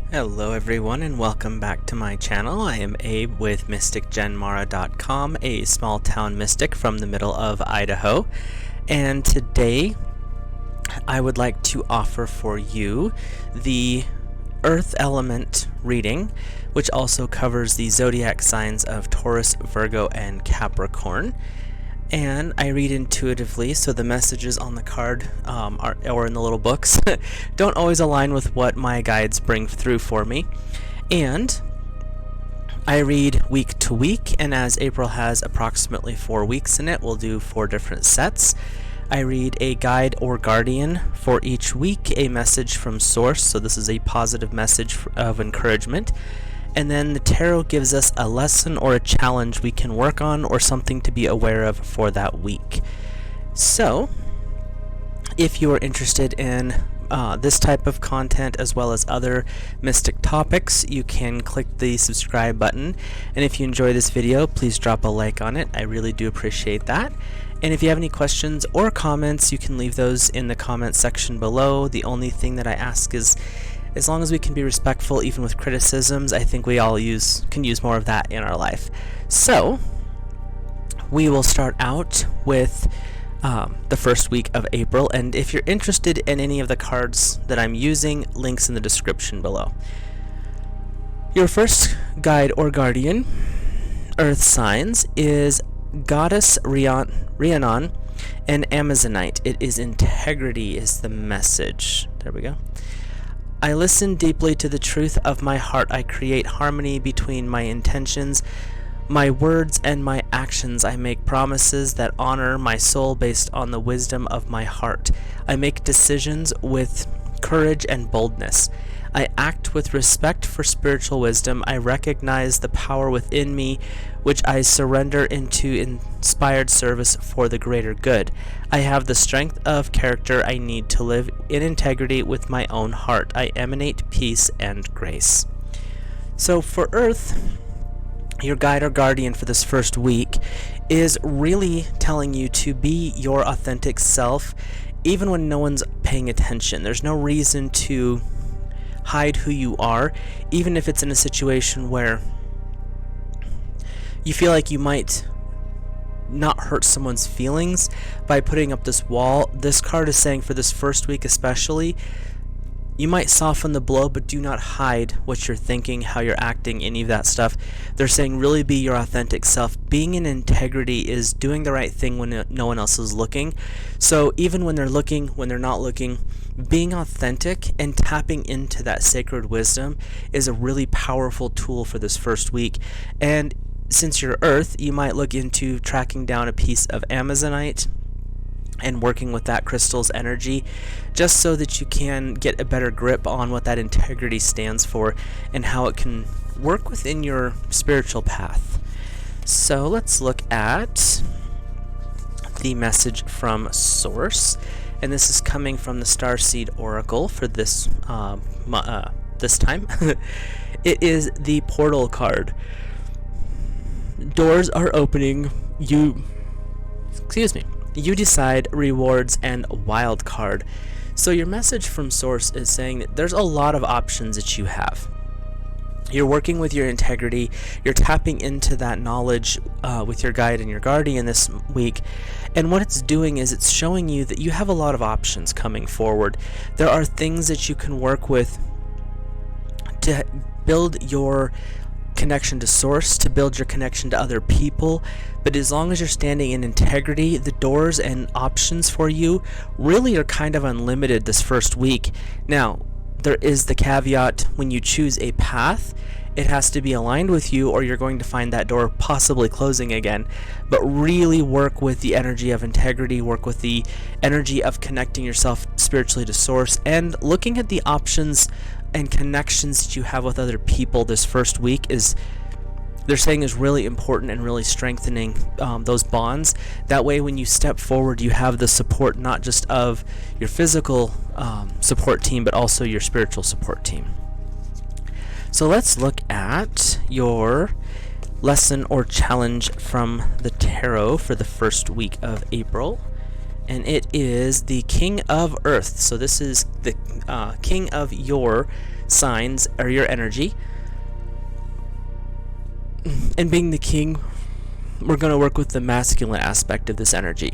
Hello everyone and welcome back to my channel. I am Abe with MysticGenMara.com, a small town mystic from the middle of Idaho. And today I would like to offer for you the Earth element reading, which also covers the zodiac signs of Taurus, Virgo, and Capricorn. And I read intuitively, so the messages on the card or in the little books don't always align with what my guides bring through for me. And I read week to week, and as April has approximately 4 weeks in it, we'll do 4 different sets. I read a guide or guardian for each week, a message from source, so this is a positive message of encouragement. And then the tarot gives us a lesson or a challenge we can work on or something to be aware of for that week. So, if you are interested in this type of content as well as other mystic topics, you can click the subscribe button. And if you enjoy this video, please drop a like on it. I really do appreciate that. And if you have any questions or comments, you can leave those in the comment section below. The only thing that I ask is, as long as we can be respectful even with criticisms, I think we all can use more of that in our life. So, we will start out with the first week of April, and if you're interested in any of the cards that I'm using, links in the description below. Your first guide or guardian, earth signs, is Goddess Rhiannon and Amazonite. It is integrity is the message. There we go. I listen deeply to the truth of my heart. I create harmony between my intentions, my words, and my actions. I make promises that honor my soul based on the wisdom of my heart. I make decisions with courage and boldness. I act with respect for spiritual wisdom. I recognize the power within me, which I surrender into inspired service for the greater good. I have the strength of character I need to live in integrity with my own heart. I emanate peace and grace. So for Earth, your guide or guardian for this first week is really telling you to be your authentic self, even when no one's paying attention. There's no reason to hide who you are, even if it's in a situation where you feel like you might not hurt someone's feelings by putting up this wall. This card is saying for this first week especially, you might soften the blow, but do not hide what you're thinking, how you're acting, any of that stuff. They're saying really be your authentic self. Being in integrity is doing the right thing when no one else is looking. So even when they're looking, when they're not looking, being authentic and tapping into that sacred wisdom is a really powerful tool for this first week. And since you're Earth, you might look into tracking down a piece of Amazonite and working with that crystal's energy, just so that you can get a better grip on what that integrity stands for and how it can work within your spiritual path. So let's look at the message from Source, and this is coming from the Starseed Oracle for this this time. It is the Portal card. Doors are opening. You decide rewards and wild card. So your message from Source is saying that there's a lot of options that you have. You're working with your integrity, you're tapping into that knowledge with your guide and your guardian this week, and what it's doing is it's showing you that you have a lot of options coming forward. There are things that you can work with to build your connection to Source, to build your connection to other people, but as long as you're standing in integrity, the doors and options for you really are kind of unlimited this first week. Now, there is the caveat: when you choose a path, it has to be aligned with you, or you're going to find that door possibly closing again. But really work with the energy of integrity, work with the energy of connecting yourself spiritually to Source, and looking at the options and connections that you have with other people this first week is, they're saying, is really important and really strengthening those bonds. That way when you step forward, you have the support not just of your physical support team, but also your spiritual support team. So let's look at your lesson or challenge from the tarot for the first week of April. and it is the King of Earth. So this is the king of your signs or your energy. And being the king, we're going to work with the masculine aspect of this energy.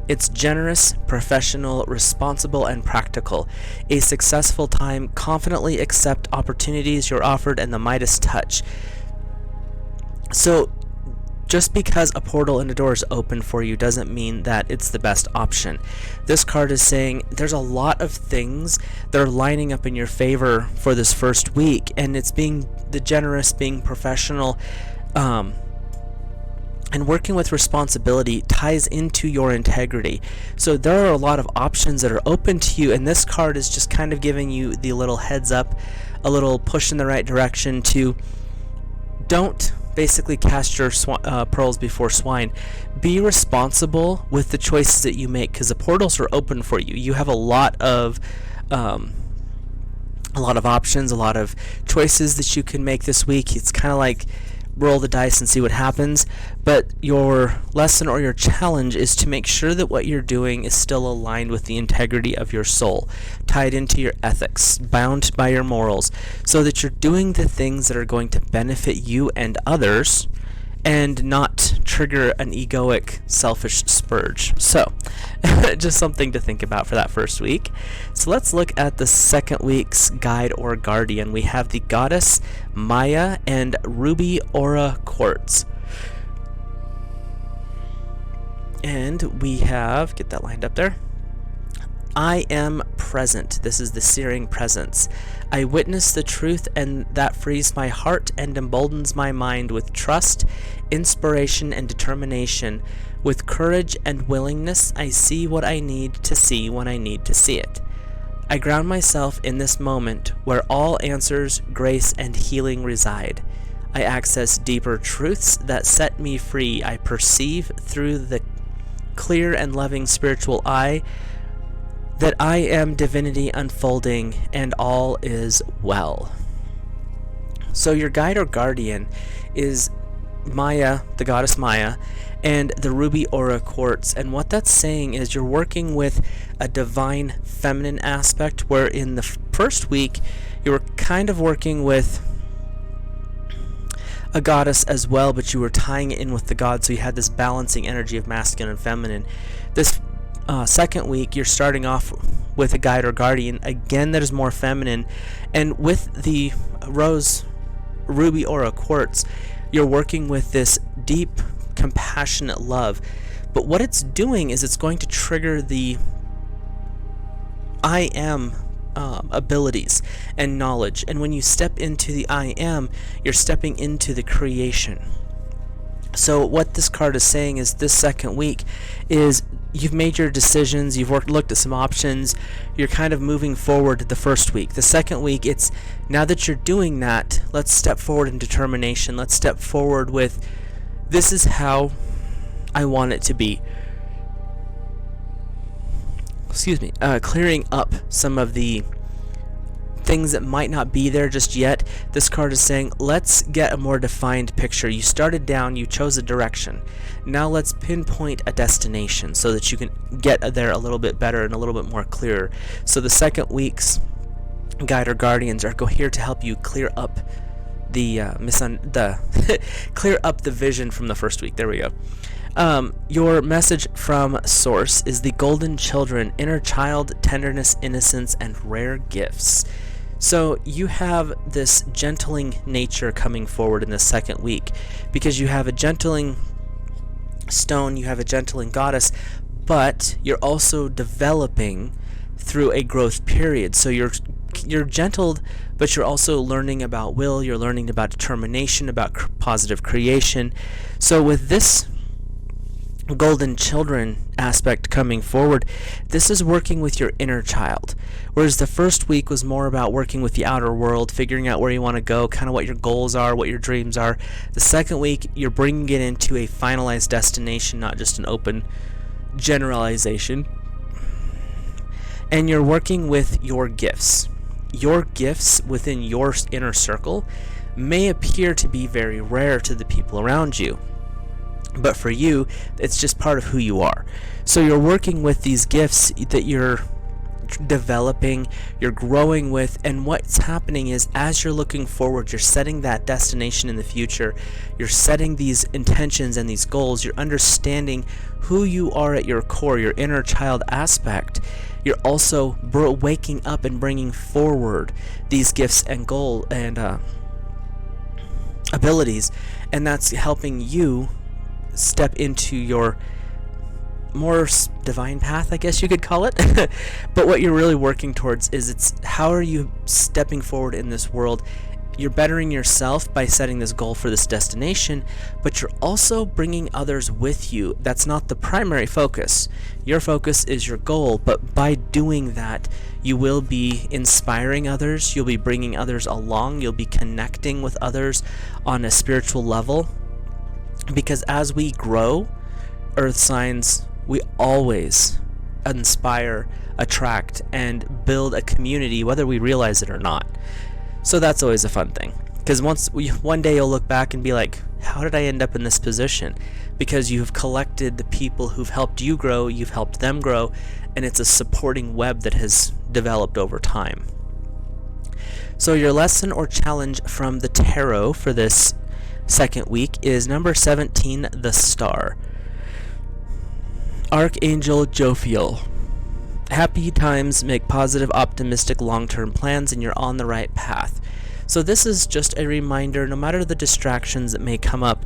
It's generous, professional, responsible, and practical. A successful time. Confidently accept opportunities you're offered, and the Midas touch. So just because a portal and a door is open for you doesn't mean that it's the best option. This card is saying there's a lot of things that are lining up in your favor for this first week, and it's being the generous, being professional, and working with responsibility ties into your integrity. So there are a lot of options that are open to you, and this card is just kind of giving you the little heads up, a little push in the right direction to don't basically cast your pearls before swine. Be responsible with the choices that you make, because the portals are open for you. You have a lot of options, a lot of choices that you can make this week. It's kind of like roll the dice and see what happens, but your lesson or your challenge is to make sure that what you're doing is still aligned with the integrity of your soul, tied into your ethics, bound by your morals, so that you're doing the things that are going to benefit you and others and not trigger an egoic, selfish spurge. So, just something to think about for that first week. So let's look at the second week's guide or guardian. We have the goddess Maya and Ruby Aura Quartz. And we have, get that lined up there, I am present. This is the searing presence. I witness the truth, and that frees my heart and emboldens my mind with trust, inspiration, and determination. With courage and willingness, I see what I need to see when I need to see it. I ground myself in this moment where all answers, grace, and healing reside. I access deeper truths that set me free. I perceive through the clear and loving spiritual eye that I am divinity unfolding, and all is well. So your guide or guardian is Maya, the goddess Maya, and the Ruby Aura Quartz. And what that's saying is you're working with a divine feminine aspect, where in the first week you were kind of working with a goddess as well, but you were tying it in with the god, so you had this balancing energy of masculine and feminine. This second week, you're starting off with a guide or guardian, again, that is more feminine. And with the Ruby Aura Quartz, you're working with this deep, compassionate love. But what it's doing is it's going to trigger the I am abilities and knowledge. And when you step into the I am, you're stepping into the creation. So what this card is saying is this second week is you've made your decisions, you've looked at some options, you're kind of moving forward the first week. The second week, it's now that you're doing that, let's step forward in determination. Let's step forward with, this is how I want it to be. Clearing up some of the things that might not be there just yet. This card is saying, let's get a more defined picture. You started down, you chose a direction. Now let's pinpoint a destination so that you can get there a little bit better and a little bit more clear. So the second week's guide or guardians are here to help you clear up the clear up the vision from the first week. There we go. Your message from Source is the golden children, inner child, tenderness, innocence, and rare gifts. So you have this gentling nature coming forward in the second week, because you have a gentling stone, you have a gentling goddess, but you're also developing through a growth period. So you're gentled, but you're also learning about will, you're learning about determination, about positive creation. So with this golden children aspect coming forward, this is working with your inner child, whereas the first week was more about working with the outer world, figuring out where you want to go, kind of what your goals are, what your dreams are. The second week, you're bringing it into a finalized destination, not just an open generalization, and you're working with your gifts. Your gifts within your inner circle may appear to be very rare to the people around you. But for you, it's just part of who you are. So you're working with these gifts that you're developing, you're growing with, and what's happening is as you're looking forward, you're setting that destination in the future, you're setting these intentions and these goals, you're understanding who you are at your core, your inner child aspect. You're also waking up and bringing forward these gifts and goal and abilities, and that's helping you step into your more divine path, I guess you could call it. But what you're really working towards is it's how are you stepping forward in this world. You're bettering yourself by setting this goal for this destination, but you're also bringing others with you. That's not the primary focus. Your focus is your goal, but by doing that, you will be inspiring others, you'll be bringing others along, you'll be connecting with others on a spiritual level. Because as we grow, earth signs, we always inspire, attract, and build a community, whether we realize it or not. So that's always a fun thing. Because one day you'll look back and be like, how did I end up in this position? Because you've collected the people who've helped you grow, you've helped them grow, and it's a supporting web that has developed over time. So your lesson or challenge from the tarot for this second week is number 17, the Star. Archangel Jophiel. Happy times make positive, optimistic, long-term plans, and you're on the right path. So this is just a reminder, no matter the distractions that may come up,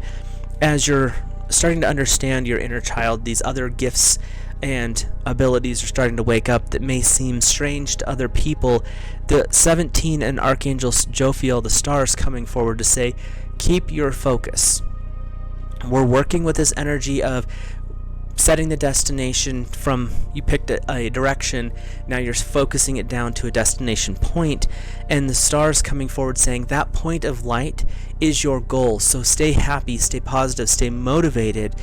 as you're starting to understand your inner child, these other gifts and abilities are starting to wake up that may seem strange to other people. The 17 and Archangel Jophiel, the Star, is coming forward to say, keep your focus. We're working with this energy of setting the destination from, you picked a direction, now you're focusing it down to a destination point, and the Star's coming forward saying that point of light is your goal. So stay happy, stay positive, stay motivated,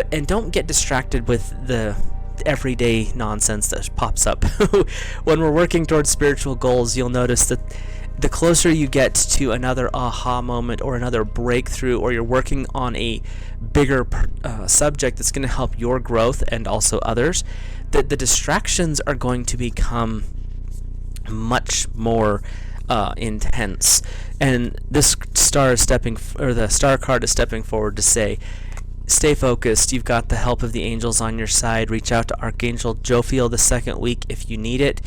and don't get distracted with the everyday nonsense that pops up. When we're working towards spiritual goals, you'll notice that the closer you get to another aha moment or another breakthrough, or you're working on a bigger subject that's going to help your growth and also others, that the distractions are going to become much more intense. And this Star is the Star card is stepping forward to say, stay focused. You've got the help of the angels on your side. Reach out to Archangel Jophiel the second week if you need it,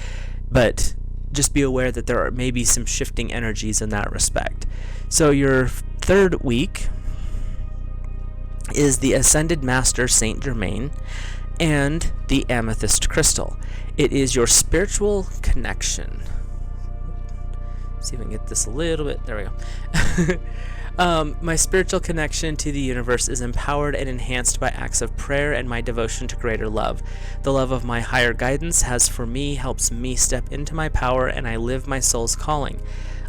but just be aware that there are maybe some shifting energies in that respect. So your third week is the Ascended Master Saint Germain and the Amethyst Crystal. It is your spiritual connection. Let's see if I can get this a little bit. There we go. My spiritual connection to the universe is empowered and enhanced by acts of prayer and my devotion to greater love. The love of my higher guidance helps me step into my power, and I live my soul's calling.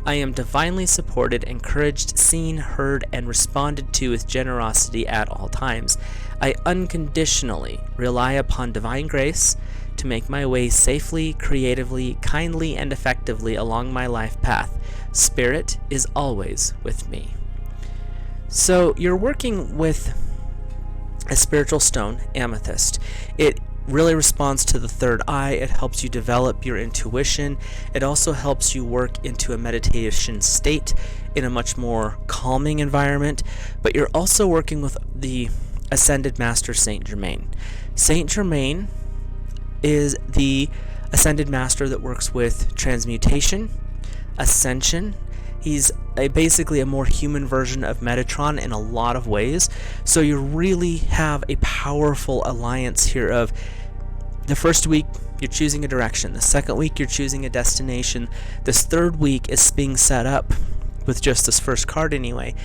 I am divinely supported, encouraged, seen, heard, and responded to with generosity at all times. I unconditionally rely upon divine grace to make my way safely, creatively, kindly, and effectively along my life path. Spirit is always with me. So you're working with a spiritual stone, amethyst. It really responds to the third eye. It helps you develop your intuition. It also helps you work into a meditation state in a much more calming environment. But you're also working with the Ascended Master Saint Germain. Saint Germain is the Ascended Master that works with transmutation, ascension. He's basically a more human version of Metatron in a lot of ways. So you really have a powerful alliance here of the first week you're choosing a direction, the second week you're choosing a destination, this third week is being set up, with just this first card anyway,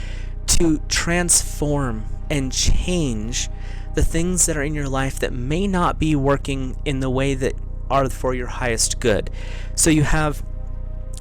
to transform and change the things that are in your life that may not be working in the way that are for your highest good. So you have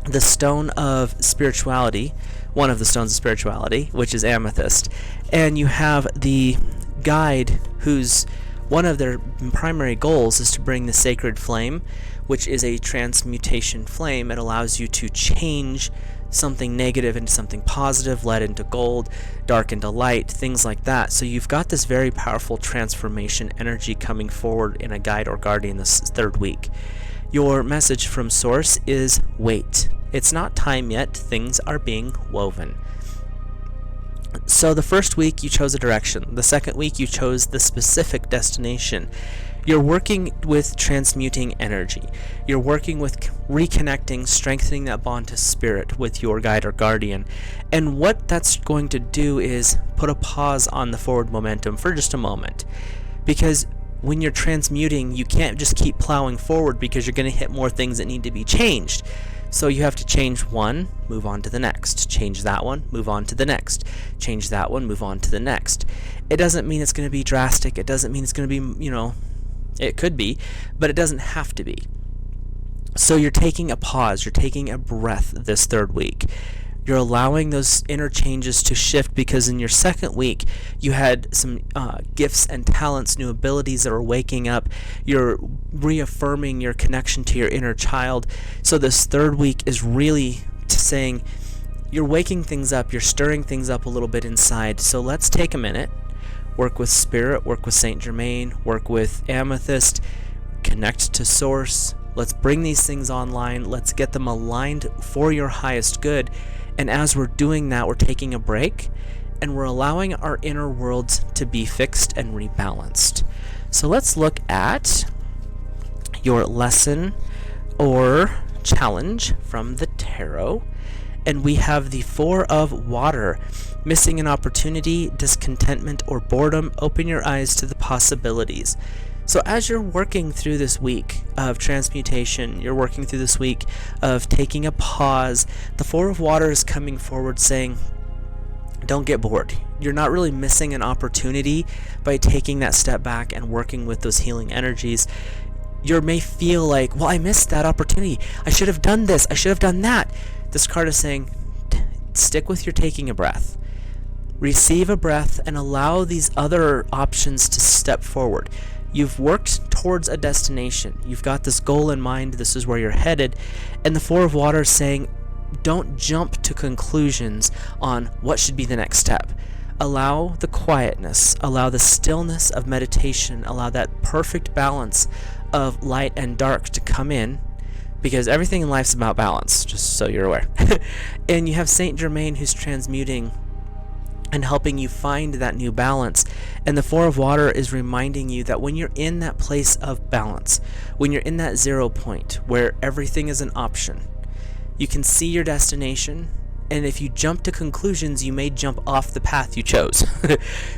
the stone of spirituality, one of the stones of spirituality, which is amethyst, and you have the guide whose one of their primary goals is to bring the sacred flame, which is a transmutation flame. It allows you to change something negative into something positive, lead into gold, dark into light, things like that. So you've got this very powerful transformation energy coming forward in a guide or guardian this third week. Your message from Source is wait. It's not time yet. Things are being woven. So the first week you chose a direction. The second week you chose the specific destination. You're working with transmuting energy. You're working with reconnecting, strengthening that bond to spirit with your guide or guardian. And what that's going to do is put a pause on the forward momentum for just a moment. Because when you're transmuting, you can't just keep plowing forward because you're going to hit more things that need to be changed. So you have to change one, move on to the next. Change that one, move on to the next. Change that one, move on to the next. It doesn't mean it's going to be drastic. It doesn't mean it's going to be, it could be, but it doesn't have to be. So you're taking a pause. You're taking a breath this third week. You're allowing those inner changes to shift because in your second week, you had some gifts and talents, new abilities that are waking up. You're reaffirming your connection to your inner child. So this third week is really saying you're waking things up, you're stirring things up a little bit inside. So let's take a minute, work with Spirit, work with Saint Germain, work with Amethyst, connect to Source. Let's bring these things online. Let's get them aligned for your highest good. And as we're doing that, we're taking a break and we're allowing our inner worlds to be fixed and rebalanced. So let's look at your lesson or challenge from the tarot. And we have the Four of Water. Missing an opportunity, discontentment, or boredom, open your eyes to the possibilities. So as you're working through this week of transmutation, you're working through this week of taking a pause, the Four of Water is coming forward saying, don't get bored. You're not really missing an opportunity by taking that step back and working with those healing energies. You may feel like, well, I missed that opportunity. I should have done this. I should have done that. This card is saying, stick with your taking a breath. Receive a breath and allow these other options to step forward. You've worked towards a destination. You've got this goal in mind. This is where you're headed. And the Four of Water is saying, don't jump to conclusions on what should be the next step. Allow the quietness, allow the stillness of meditation, allow that perfect balance of light and dark to come in, because everything in life's about balance, just so you're aware. And you have Saint Germain who's transmuting and helping you find that new balance. And the Four of Water is reminding you that when you're in that place of balance, when you're in that 0 point where everything is an option, you can see your destination, and if you jump to conclusions, you may jump off the path you chose.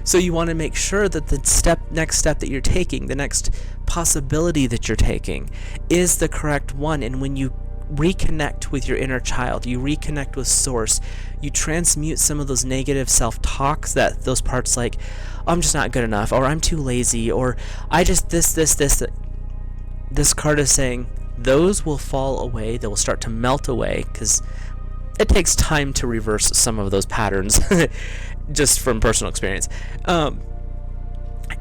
So you want to make sure that the next step that you're taking, the next possibility that you're taking, is the correct one. And when you reconnect with your inner child, you reconnect with Source, you transmute some of those negative self-talks, that those parts like, oh, I'm just not good enough, or I'm too lazy, or I just this. This card is saying those will fall away. They will start to melt away because it takes time to reverse some of those patterns, just from personal experience.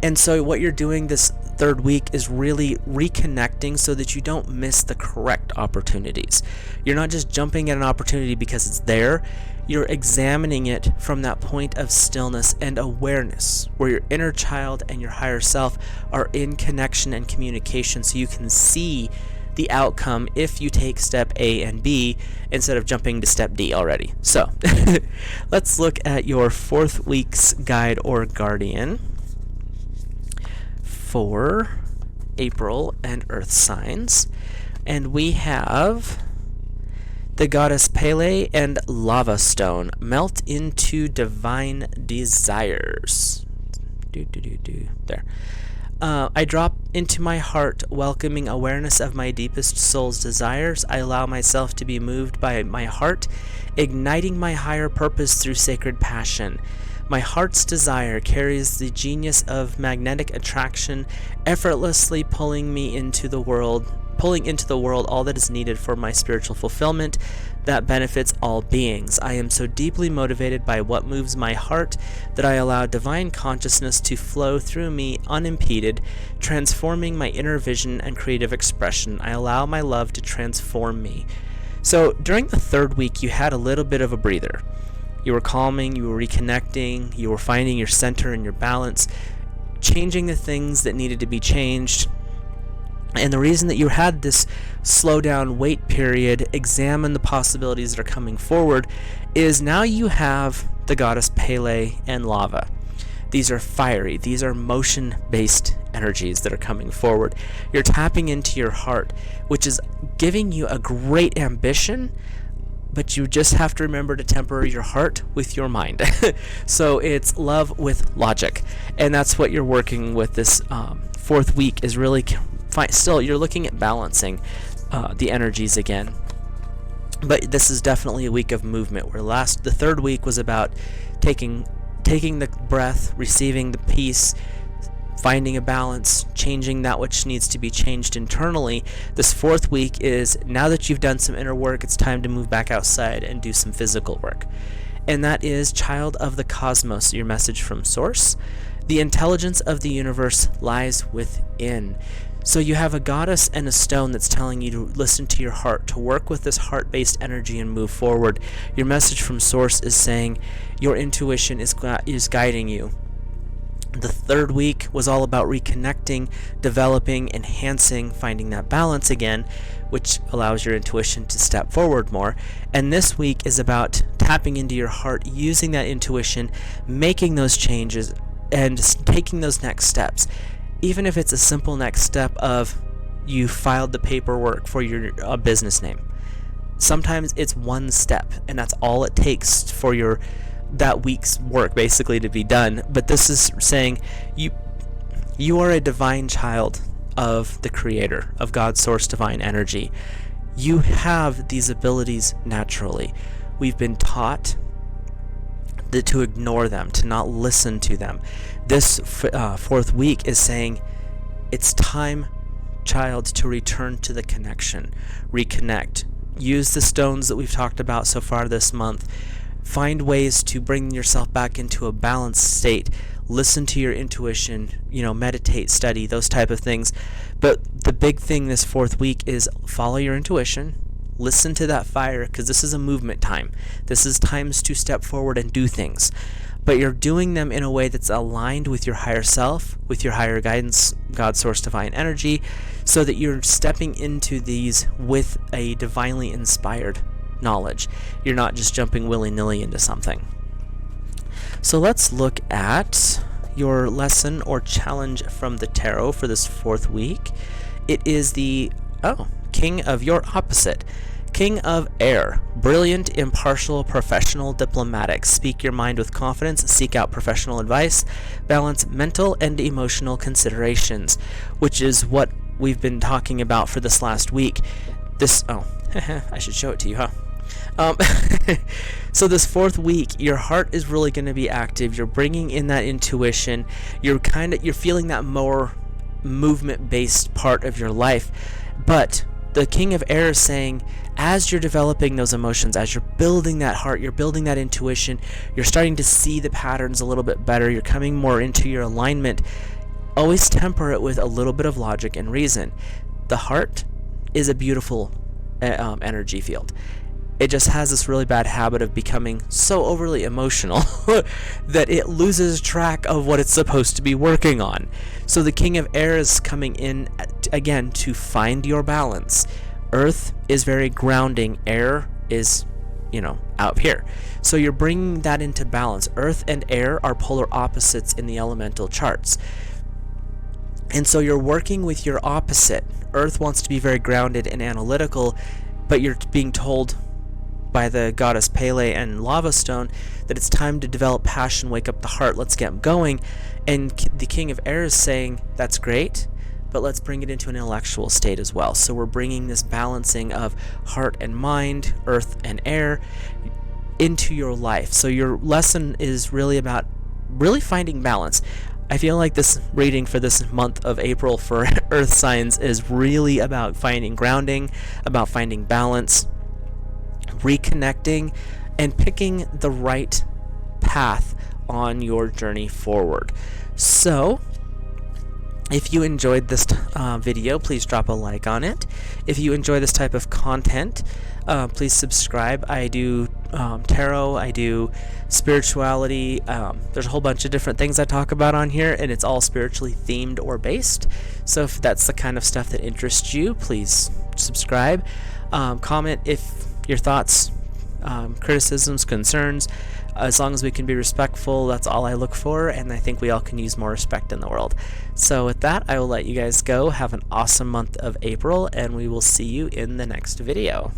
And so what you're doing this third week is really reconnecting so that you don't miss the correct opportunities. You're not just jumping at an opportunity because it's there. You're examining it from that point of stillness and awareness, where your inner child and your higher self are in connection and communication, so you can see the outcome if you take step A and B instead of jumping to step D already. So let's look at your fourth week's guide or guardian for April and earth signs. And we have the goddess Pele and lava stone. Melt into divine desires. There. I drop into my heart, welcoming awareness of my deepest soul's desires. I allow myself to be moved by my heart, igniting my higher purpose through sacred passion. My heart's desire carries the genius of magnetic attraction, effortlessly pulling into the world all that is needed for my spiritual fulfillment that benefits all beings. I am so deeply motivated by what moves my heart that I allow divine consciousness to flow through me unimpeded, transforming my inner vision and creative expression. I allow my love to transform me. So during the third week, you had a little bit of a breather. You were calming, you were reconnecting, you were finding your center and your balance, changing the things that needed to be changed. And the reason that you had this slow down wait period, examine the possibilities that are coming forward, is now you have the goddess Pele and lava. These are fiery, these are motion-based energies that are coming forward. You're tapping into your heart, which is giving you a great ambition, but you just have to remember to temper your heart with your mind. So it's love with logic, and that's what you're working with this fourth week, is really still you're looking at balancing the energies again. But this is definitely a week of movement, where the third week was about taking the breath, receiving the peace, finding a balance, changing that which needs to be changed internally. This fourth week is, now that you've done some inner work, it's time to move back outside and do some physical work. And that is, child of the cosmos, your message from source. The intelligence of the universe lies within. So you have a goddess and a stone that's telling you to listen to your heart, to work with this heart-based energy and move forward. Your message from source is saying your intuition is guiding you. The third week was all about reconnecting, developing, enhancing, finding that balance again, which allows your intuition to step forward more. And this week is about tapping into your heart, using that intuition, making those changes, and taking those next steps. Even if it's a simple next step of you filed the paperwork for your business name. Sometimes it's one step, and that's all it takes for that week's work basically to be done. But this is saying you are a divine child of the Creator, of God's source divine energy. You have these abilities naturally. We've been taught to ignore them, to not listen to them. This fourth week is saying it's time, child, to return to the connection, reconnect. Use the stones that we've talked about so far this month. Find ways to bring yourself back into a balanced state. Listen to your intuition, meditate, study, those type of things. But the big thing this fourth week is follow your intuition. Listen to that fire, because this is a movement time. This is times to step forward and do things. But you're doing them in a way that's aligned with your higher self, with your higher guidance, God's source divine energy, so that you're stepping into these with a divinely inspired knowledge. You're not just jumping willy-nilly into something. So let's look at your lesson or challenge from the tarot for this fourth week. It is the King of your opposite. King of Air. Brilliant, impartial, professional, diplomatic. Speak your mind with confidence. Seek out professional advice. Balance mental and emotional considerations, which is what we've been talking about for this last week. I should show it to you, huh? So this fourth week, your heart is really going to be active. You're bringing in that intuition. You're feeling that more movement-based part of your life. But the King of Air is saying, as you're developing those emotions, as you're building that heart, you're building that intuition, you're starting to see the patterns a little bit better, you're coming more into your alignment, always temper it with a little bit of logic and reason. The heart is a beautiful energy field. It just has this really bad habit of becoming so overly emotional that it loses track of what it's supposed to be working on. So the King of Air is coming in, again, to find your balance. Earth is very grounding. Air is, out here. So you're bringing that into balance. Earth and air are polar opposites in the elemental charts. And so you're working with your opposite. Earth wants to be very grounded and analytical, but you're being told by the goddess Pele and lava stone that it's time to develop passion, wake up the heart, let's get going. And the King of Air is saying, that's great, but let's bring it into an intellectual state as well. So we're bringing this balancing of heart and mind, earth and air into your life. So your lesson is really about finding balance. I feel like this reading for this month of April for earth signs is really about finding grounding, about finding balance, reconnecting, and picking the right path on your journey forward. So If you enjoyed this video, please drop a like on it. If you enjoy this type of content, please subscribe. I do tarot, I do spirituality. There's a whole bunch of different things I talk about on here, and it's all spiritually themed or based. So if that's the kind of stuff that interests you, please subscribe. Comment if your thoughts, criticisms, concerns. As long as we can be respectful, that's all I look for, and I think we all can use more respect in the world. So with that, I will let you guys go. Have an awesome month of April, and we will see you in the next video.